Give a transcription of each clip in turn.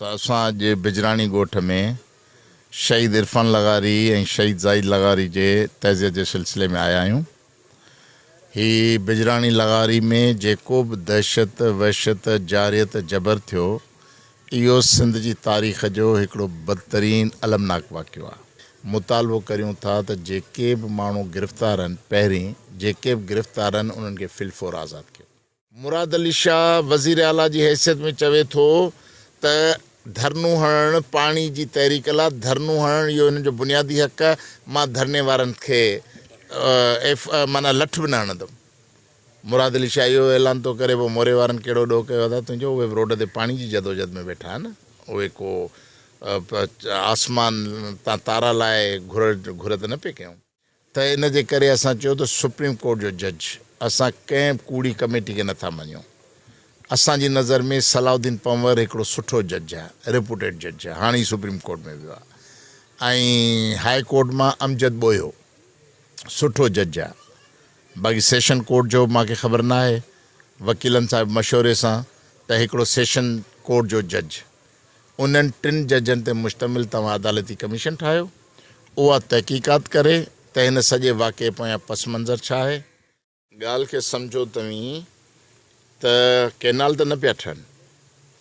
तो असां अॼु बिजराणी ॻोठ में शहीद इरफान लगारी ऐं शहीद ज़ाहिद लगारी जे तज़ियत जे सिलसिले में आया आहियूं। ही बिजराणी लगारी में जेको बि दहशत वहशत जारियत जबर थियो इहो सिंध जी तारीख़ जो हिकिड़ो बदतरीन अलमनाक वाक़ियो आहे। मुतालबो करियूं था त जेके बि माण्हू गिरफ़्तार आहिनि पहिरीं जेके बि गिरफ़्तार आहिनि उन्हनि खे फिलफोर आज़ादु कयो। मुराद अली शाह वज़ीर आला जी हैसियत में चवे थो त धरनू हणणु पाणी जी तहरीक लाइ धरनू हणणु इहो हिन जो बुनियादी हक़ आहे। मां धरने वारनि खे माना लठ बि न हणंदुमि। मुराद अली शाह इहो ऐलान थो करे पोइ मोरे वारनि कहिड़ो ॾोह कयो आहे तुंहिंजो, उहे रोड ते पाणी जी जदोजहद में वेठा आहिनि। उहे को आसमान तां तारा लाइ घुर त न पिए कयूं। त इन जे करे असां चयो त सुप्रीम कोर्ट जो जज असां कंहिं कूड़ी कमेटी खे नथा मञूं। असांजी नज़र में सलाउद्दीन पंवर हिकिड़ो सुठो जज आहे, रेपुटेड जज आहे, हाणे ई सुप्रीम कोर्ट में वियो आहे। ऐं हाई कोर्ट मां अमजद बोयो सुठो जज आहे। बाक़ी सेशन कोर्ट जो मूंखे ख़बर न आहे, वकीलनि सां मशवरे सां त हिकिड़ो सेशन कोर्ट जो जज उन्हनि टिनि जजनि ते मुश्तमिल तव्हां अदालती कमीशन ठाहियो, उहा तहक़ीक़ात करे त हिन सॼे वाक़े पोयां पस मंज़र छा आहे। ॻाल्हि खे सम्झो तव्हीं त कैनाल त न पिया ठहनि,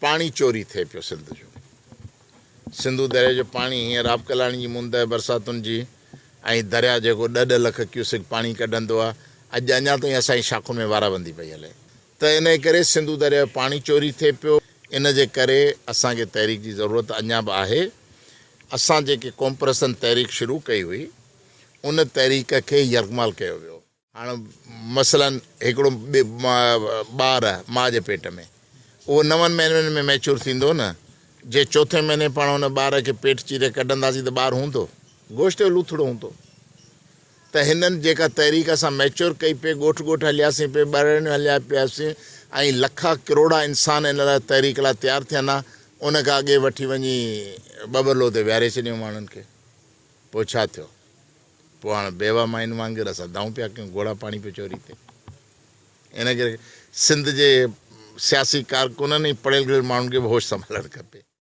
पाणी चोरी थिए पियो सिंध जो। सिंधू दरिया जो पाणी हींअर आप कलाणी जी मुंद बरसातुनि जी ऐं दरिया जेको 2 लख क्यूसिक पाणी कढंदो आहे, अॼु अञा ताईं असांजी शाखुनि में वाराबंदी पई हले। त इन करे सिंधू दरिया जो पाणी चोरी थिए पियो। इन जे करे असांखे तहरीक जी ज़रूरत अञा बि आहे। असां जेके कॉम्प्रेसन तहरीक शुरू कई हुई उन तहरीक खे यरगमाल कयो वियो। हाणे मसलन हिकिड़ो ॿार आहे माउ जे पेट में, उहो 9 महीननि में मैच्योर थींदो न। जे 4थे महीने पाण हुन ॿार खे पेट चीरे कढंदासीं त ॿारु हूंदो, गोश्त जो लूथड़ो हूंदो। त हिननि जेका तहरीक असां मैच्योर कई पे, ॻोठ ॻोठ हलियासीं पे, ॿारनि हलिया पियासीं ऐं लखा करोड़ा इंसान इन लाइ तहरीक लाइ तयारु थियनि हा। उन खां अॻे वठी वञी बबरलो ते विहारे छॾियूं माण्हुनि खे। पोइ छा थियो? पोइ हाणे बेवा माइन वांगुरु असां दाऊं पिया कयूं, घोड़ा पाणी पियो चोरी थिए। इन करे सिंध जे सियासी कारकुननि ऐं पढ़ियल गढ़ियल माण्हुनि खे बि होश संभालणु खपे।